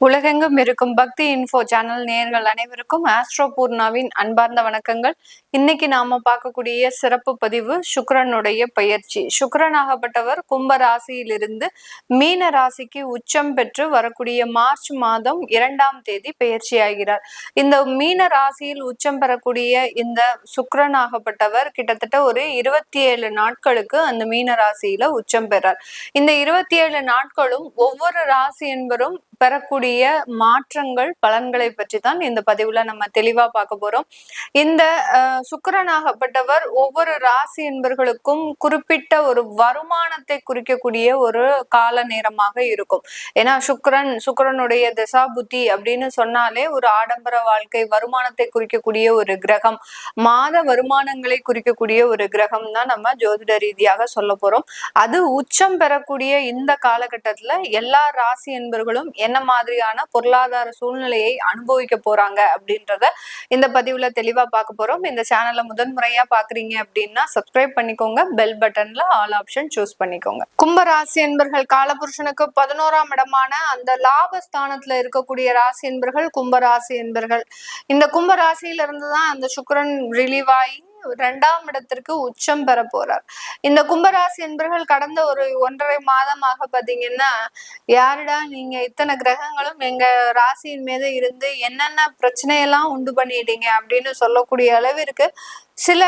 உலகெங்கும் இருக்கும் பக்தி இன்ஃபோ சேனல் நேயர்கள் அனைவருக்கும் ஆஸ்ட்ரோ பூர்ணாவின் அன்பார்ந்த வணக்கங்கள். இன்னைக்கு நாம பார்க்கக்கூடிய சிறப்பு பதிவு சுக்கிரனுடைய பயிற்சி. சுக்கிரனாகப்பட்டவர் கும்ப ராசியிலிருந்து மீன ராசிக்கு உச்சம் பெற்று வரக்கூடிய மார்ச் மாதம் 2ஆம் தேதி பயிற்சி ஆகிறார். இந்த மீன ராசியில் உச்சம் பெறக்கூடிய இந்த சுக்கிரனாகப்பட்டவர் கிட்டத்தட்ட ஒரு 27 நாட்களுக்கு அந்த மீன ராசியில உச்சம் பெறார். இந்த 27 நாட்களும் ஒவ்வொரு ராசி என்பரும் பெறக்கூடிய மாற்றங்கள் பலன்களை பற்றி தான் இந்த பதிவுல நம்ம தெளிவா பார்க்க போறோம். இந்த சுக்கிரனாகப்பட்டவர் ஒவ்வொரு ராசி என்பர்களுக்கும் குறிப்பிட்ட ஒரு வருமானத்தை குறிக்கக்கூடிய ஒரு கால நேரமாக இருக்கும். ஏன்னா சுக்கிரனுடைய தசா புத்தி அப்படின்னு சொன்னாலே ஒரு ஆடம்பர வாழ்க்கை, வருமானத்தை குறிக்கக்கூடிய ஒரு கிரகம், மாத வருமானங்களை குறிக்கக்கூடிய ஒரு கிரகம் தான் நம்ம ஜோதிட ரீதியாக சொல்ல போறோம். அது உச்சம் பெறக்கூடிய இந்த காலகட்டத்துல எல்லா ராசி என்பர்களும் என்ன மாதிரியான பொருளாதார சூழ்நிலையை அனுபவிக்க போறாங்க அப்படின்றத இந்த பதிவுல தெளிவா பார்க்க போறோம். இந்த சேனலை முதன்முறையா பாக்குறீங்க அப்படின்னா சப்ஸ்கிரைப் பண்ணிக்கோங்க, பெல் பட்டன்ல ஆல் ஆப்ஷன் சூஸ் பண்ணிக்கோங்க. கும்பராசி என்பர்கள் காலபுருஷனுக்கு 11ஆம் இடமான அந்த லாபஸ்தானத்துல இருக்கக்கூடிய ராசி என்பர்கள் கும்பராசி என்பர்கள். இந்த கும்பராசியில இருந்துதான் அந்த சுக்கிரன் ரிலீவ் ஆகி 2ஆம் இடத்திற்கு உச்சம் பெற போறார். இந்த கும்பராசி என்பர்கள் கடந்த ஒரு 1.5 மாதமாக பாத்தீங்கன்னா, யாருடா நீங்க இத்தனை கிரகங்களும் எங்க ராசியின் மீது இருந்து என்னென்ன பிரச்சனையெல்லாம் உண்டு பண்ணிட்டீங்க அப்படின்னு சொல்லக்கூடிய அளவிற்கு சில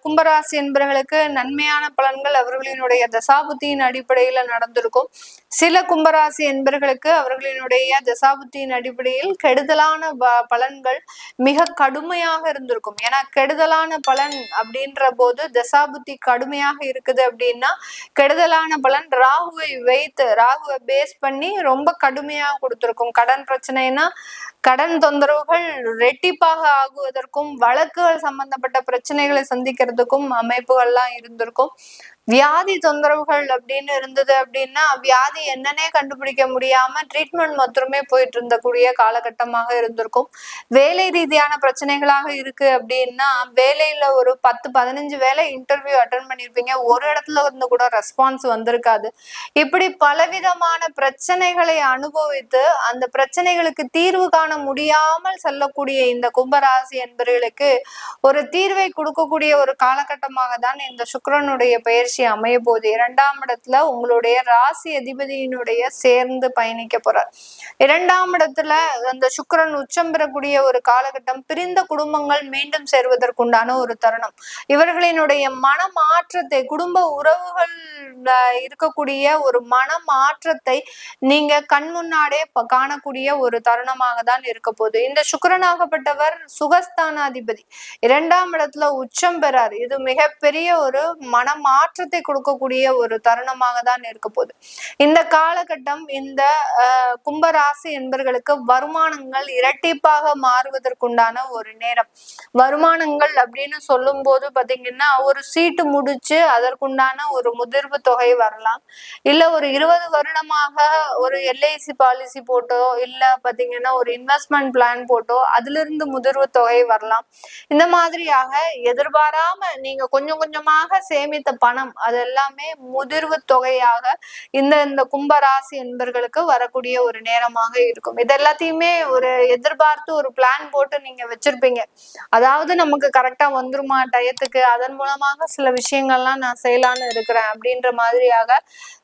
கும்பராசி என்பவர்களுக்கு நன்மையான பலன்கள் அவர்களினுடைய தசாபுத்தியின் அடிப்படையில நடந்திருக்கும். சில கும்பராசி என்பவர்களுக்கு அவர்களினுடைய தசாபுத்தியின் அடிப்படையில் கெடுதலான பலன்கள் மிக கடுமையாக இருந்திருக்கும். ஏன்னா கெடுதலான பலன் அப்படின்ற போது தசாபுத்தி கடுமையாக இருக்குது அப்படின்னா கெடுதலான பலன் ராகுவை பேஸ் பண்ணி ரொம்ப கடுமையாக கொடுத்திருக்கும். கடன் பிரச்சனைனா கடன் தொந்தரவுகள் ரெட்டிப்பாக ஆகுவதற்கும் வழக்குகள் சம்பந்தப்பட்ட பிரச்சனைகளை சந்திக்கிறதுக்கும் அமைப்புகள்லாம் இருந்திருக்கும். வியாதி தொந்தரவுகள் அப்படின்னு இருந்தது அப்படின்னா வியாதி என்னன்னே கண்டுபிடிக்க முடியாம ட்ரீட்மெண்ட் மட்டுமே போயிட்டு இருந்தக்கூடிய காலகட்டமாக இருந்திருக்கும். வேலை ரீதியான பிரச்சனைகளாக இருக்கு அப்படின்னா வேலையில ஒரு 10-15 வேலை இன்டர்வியூ அட்டன் பண்ணியிருப்பீங்க, ஒரு இடத்துல இருந்து கூட ரெஸ்பான்ஸ் வந்திருக்காது. இப்படி பலவிதமான பிரச்சனைகளை அனுபவித்து அந்த பிரச்சனைகளுக்கு தீர்வு காண முடியாமல் செல்லக்கூடிய இந்த கும்பராசி என்பவர்களுக்கு ஒரு தீர்வை கொடுக்கக்கூடிய ஒரு காலகட்டமாக தான் இந்த சுக்கிரனுடைய பயிற்சி அமைய போது. 2ஆம் இடத்துல உங்களுடைய ராசி அதிபதியினுடைய சேர்ந்து பயணிக்க போறார். 2ஆம் இடத்துல அந்த சுக்கிரன் உச்சம் பெறக்கூடிய ஒரு காலகட்டம். பிரிந்த குடும்பங்கள் மீண்டும் சேர்வதற்குண்டான ஒரு தருணம். இவர்களினுடைய மனமாற்றத்தை, குடும்ப உறவுகள் இருக்கக்கூடிய ஒரு மனமாற்றத்தை நீங்க கண் முன்னாடே காணக்கூடிய ஒரு தருணமாக தான் இருக்க போகுது. இந்த சுக்கிரனாகப்பட்டவர் சுகஸ்தானாதிபதி 2ஆம் இடத்துல உச்சம் பெறார். இது மிகப்பெரிய ஒரு மனமாற்றத்தை கொடுக்கக்கூடிய ஒரு தருணமாக தான் இருக்க போகுது. இந்த காலகட்டம் இந்த கும்பராசி என்பவர்களுக்கு வருமானங்கள் இரட்டிப்பாக மாறுவதற்குண்டான ஒரு நேரம். வருமானங்கள் அப்படின்னு சொல்லும் போது பாத்தீங்கன்னா ஒரு சீட்டு முடிச்சு அதற்குண்டான ஒரு முதிர்வு தொகை வரலாம். இல்ல ஒரு 20 வருடமாக ஒரு LIC பாலிசி போட்டோ இல்ல பாத்தீங்கன்னா ஒரு இன்வெஸ்ட்மெண்ட் பிளான் போட்டோ அதுல இருந்து முதிர்வு தொகை வரலாம். இந்த மாதிரியாக எதிர்பாராம நீங்க கொஞ்சம் கொஞ்சமாக சேமித்த பணம் அது எல்லாமே முதிர்வு தொகையாக இந்த கும்பராசி என்பவர்களுக்கு வரக்கூடிய ஒரு நேரமாக இருக்கும். இது எல்லாத்தையுமே ஒரு எதிர்பார்த்து ஒரு பிளான் போட்டு நீங்க வச்சிருப்பீங்க. அதாவது நமக்கு கரெக்டா வந்துருமா டயத்துக்கு, அதன் மூலமாக சில விஷயங்கள்லாம் நான் செய்யலான்னு இருக்கிறேன் அப்படின்ற மாதிரியாக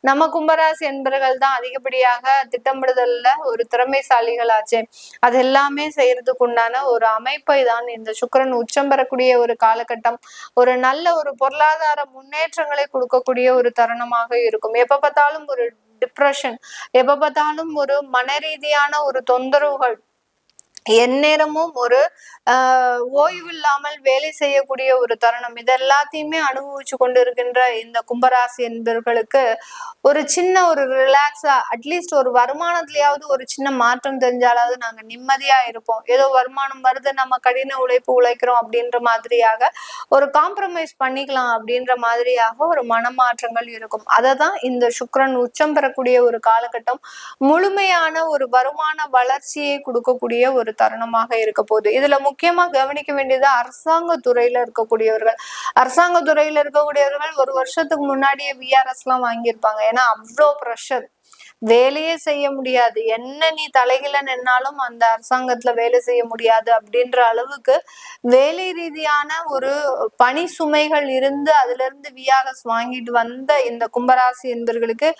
நம்ம கும்பராசி என்பவர்கள் தான் அதிகப்படியாக திட்டமிடுதல்ல ஒரு திறமைசாலிகளாச்சே. அது எல்லாமே செய்யறதுக்கு உண்டான ஒரு அமைப்பை தான் இந்த சுக்கிரன் உச்சம் பெறக்கூடிய ஒரு காலகட்டம். ஒரு நல்ல ஒரு பொருளாதார முன்னேற்றங்களை கொடுக்கக்கூடிய ஒரு தருணமாக இருக்கும். எப்ப பார்த்தாலும் ஒரு டிப்ரெஷன், எப்ப பார்த்தாலும் ஒரு மன ரீதியான ஒரு தொந்தரவுகள், எந்நேரமும் ஒரு ஓய்வு இல்லாமல் வேலை செய்யக்கூடிய ஒரு தருணம், இது எல்லாத்தையுமே அனுபவிச்சு கொண்டு இருக்கின்ற இந்த கும்பராசி என்பவர்களுக்கு ஒரு சின்ன ஒரு ரிலாக்ஸா அட்லீஸ்ட் ஒரு வருமானத்திலேயாவது ஒரு சின்ன மாற்றம் தெரிஞ்சாலாவது நாங்க நிம்மதியா இருப்போம். ஏதோ வருமானம் வருது, நம்ம கடின உழைப்பு உழைக்கிறோம் அப்படின்ற மாதிரியாக ஒரு காம்ப்ரமைஸ் பண்ணிக்கலாம் அப்படின்ற மாதிரியாக ஒரு மனமாற்றங்கள் இருக்கும். அதை தான் இந்த சுக்கிரன் உச்சம் பெறக்கூடிய ஒரு காலகட்டம் முழுமையான ஒரு வருமான வளர்ச்சியை கொடுக்கக்கூடிய ஒரு தருணமாக இருக்க போகுது. இதுல முக்கியமா கவனிக்க வேண்டியது அரசாங்க துறையில இருக்கக்கூடியவர்கள். அரசாங்க துறையில இருக்கக்கூடியவர்கள் ஒரு வருஷத்துக்கு முன்னாடியே VRS எல்லாம் வாங்கியிருப்பாங்க. ஏன்னா அவ்வளோ ப்ரெஷர் வேலையே செய்ய முடியாது, என்ன நீ தலைகீழ நின்னாலும் அந்த அரசாங்கத்துல வேலை செய்ய முடியாது அப்படின்ற அளவுக்கு வேலை ரீதியான ஒரு பணி சுமைகள் இருந்து அதுல இருந்து விஆர்எஸ் வாங்கிட்டு வந்த இந்த கும்பராசி என்பர்களுக்கு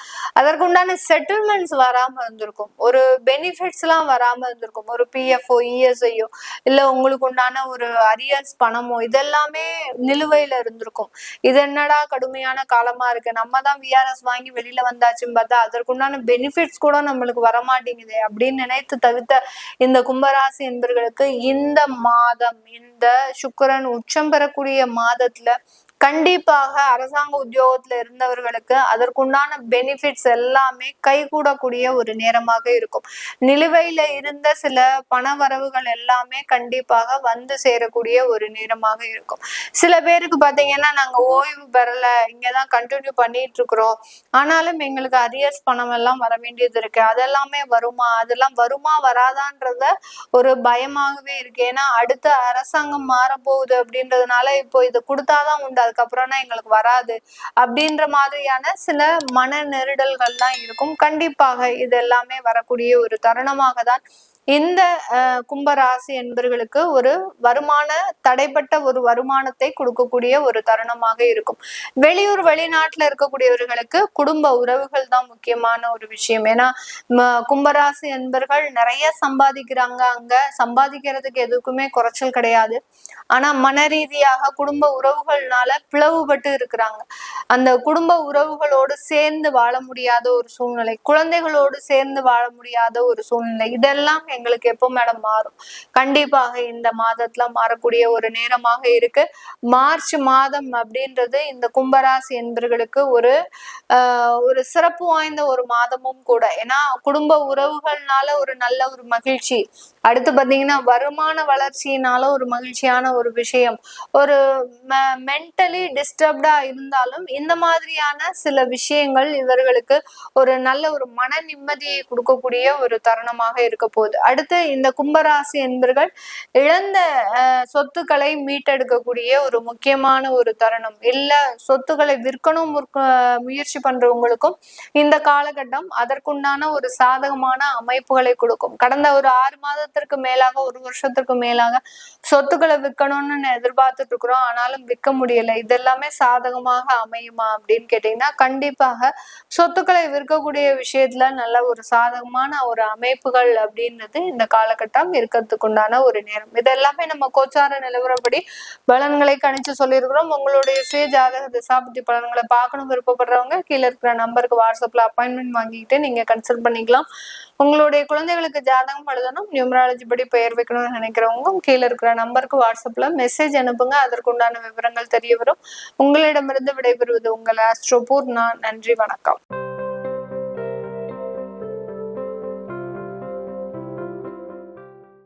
அதற்குண்டான செட்டில்மெண்ட்ஸ் வராம இருந்திருக்கும், ஒரு பெனிஃபிட்ஸ் எல்லாம் வராம இருந்திருக்கும், ஒரு பிஎஃப்ஓ இஎஸ்ஐயோ இல்ல உங்களுக்கு உண்டான ஒரு அரியர்ஸ் பணமோ இதெல்லாமே நிலுவையில இருந்திருக்கும். இது என்னடா கடுமையான காலமா இருக்கு, நம்ம தான் விஆர்எஸ் வாங்கி வெளியில வந்தாச்சுன்னு பார்த்தா அதற்குண்டான பெனிஃபிட்ஸ் கூட நம்மளுக்கு வரமாட்டேங்குது அப்படின்னு நினைத்து தவிர்த்த இந்த கும்பராசி என்பர்களுக்கு இந்த மாதம், இந்த சுக்கிரன் உச்சம் பெறக்கூடிய மாதத்துல கண்டிப்பாக அரசாங்க உத்தியோகத்துல இருந்தவர்களுக்கு அதற்குண்டான பெனிஃபிட்ஸ் எல்லாமே கைகூடக்கூடிய ஒரு நேரமாக இருக்கும். நிலுவையில இருந்த சில பண வரவுகள் எல்லாமே கண்டிப்பாக வந்து சேரக்கூடிய ஒரு நேரமாக இருக்கும். சில பேருக்கு பாத்தீங்கன்னா நாங்க ஓய்வு பெறல, இங்கதான் கண்டினியூ பண்ணிட்டு இருக்கிறோம், ஆனாலும் எங்களுக்கு அரியர்ஸ் பணம் எல்லாம் வர வேண்டியது இருக்கு, அதெல்லாமே வருமா, அதெல்லாம் வருமா வராதான்றத ஒரு பயமாகவே இருக்கு. ஏன்னா அடுத்த அரசாங்கம் மாறப்போகுது அப்படின்றதுனால இப்போ இதை கொடுத்தாதான் உண்டு, அதுக்கப்புறம்னா எங்களுக்கு வராது அப்படின்ற மாதிரியான சில மன நெருடல்கள்லாம் இருக்கும். கண்டிப்பாக இது எல்லாமே வரக்கூடிய ஒரு தருணமாக தான் இந்த கும்பராசி என்பர்களுக்கு ஒரு தடைப்பட்ட ஒரு வருமானத்தை கொடுக்கக்கூடிய ஒரு தருணமாக இருக்கும். வெளியூர் வெளிநாட்டுல இருக்கக்கூடியவர்களுக்கு குடும்ப உறவுகள் தான் முக்கியமான ஒரு விஷயம். ஏன்னா கும்பராசி என்பர்கள் நிறைய சம்பாதிக்கிறாங்க, அங்க சம்பாதிக்கிறதுக்கு எதுக்குமே குறைச்சல் கிடையாது. ஆனா மன ரீதியாக குடும்ப உறவுகள்னால பிளவுபட்டு இருக்கிறாங்க. அந்த குடும்ப உறவுகளோடு சேர்ந்து வாழ முடியாத ஒரு சூழ்நிலை, குழந்தைகளோடு சேர்ந்து வாழ முடியாத ஒரு சூழ்நிலை, இதெல்லாம் எங்களுக்கு எப்போ மேடம் மாறும்? கண்டிப்பாக இந்த மாதத்துல மாறக்கூடிய ஒரு நேரமாக இருக்கு. மார்ச் மாதம் அப்படின்றது இந்த கும்பராசி என்பர்களுக்கு ஒரு சிறப்பு வாய்ந்த ஒரு மாதமும் கூட. ஏன்னா குடும்ப உறவுகள்னால ஒரு நல்ல ஒரு மகிழ்ச்சி, அடுத்து பாத்தீங்கன்னா வருமான வளர்ச்சியினால ஒரு மகிழ்ச்சியான ஒரு விஷயம், ஒரு மென்டலி டிஸ்டர்ப்டா இருந்தாலும் இந்த மாதிரியான சில விஷயங்கள் இவர்களுக்கு ஒரு நல்ல ஒரு மன நிம்மதியை கொடுக்கக்கூடிய ஒரு தருணமாக இருக்க போகுது. அடுத்து இந்த கும்பராசி என்பர்கள் இழந்த சொத்துக்களை மீட்டெடுக்கக்கூடிய ஒரு முக்கியமான ஒரு தருணம், இல்ல சொத்துக்களை விற்கணும் முயற்சி பண்றவங்களுக்கும் இந்த காலகட்டம் அதற்குண்டான ஒரு சாதகமான அமைப்புகளை கொடுக்கும். கடந்த ஒரு 6 மாதத்திற்கு மேலாக, ஒரு வருஷத்திற்கு மேலாக சொத்துக்களை விற்கணும்னு எதிர்பார்த்துட்டு இருக்கிறோம், ஆனாலும் விற்க முடியல, இதெல்லாமே சாதகமாக அமையுமா அப்படின்னு கேட்டீங்கன்னா கண்டிப்பாக சொத்துக்களை விற்கக்கூடிய விஷயத்துல நல்ல ஒரு சாதகமான ஒரு அமைப்புகள் அப்படின்றது இந்த காலகட்டம் இருக்கிறதுக்கு உண்டான ஒரு நேரம். இதெல்லாமே நம்ம கோச்சார நிலவரப்படி பலன்களை கணிச்சு சொல்லியிருக்கிறோம். உங்களுடைய சுய ஜாதக திசாபுத்தி பலன்களை பார்க்கணும் விருப்பப்படுறவங்க கீழே இருக்கிற நம்பருக்கு வாட்ஸ்அப்ல அப்பாயின்மெண்ட் வாங்கிக்கிட்டு நீங்க கன்சல்ட் பண்ணிக்கலாம். உங்களுடைய குழந்தைகளுக்கு ஜாதகம் எழுதணும், நியூமராலஜி படி பெயர் வைக்கணும்னு நினைக்கிறவங்க கீழே இருக்கிற நம்பருக்கு வாட்ஸ்அப்ல மெசேஜ் அனுப்புங்க, அதற்குண்டான விவரங்கள் தெரிய வரும். உங்களிடமிருந்து விடைபெறுவது உங்கள் ஆஸ்ட்ரோபூர்ணா. நன்றி, வணக்கம்.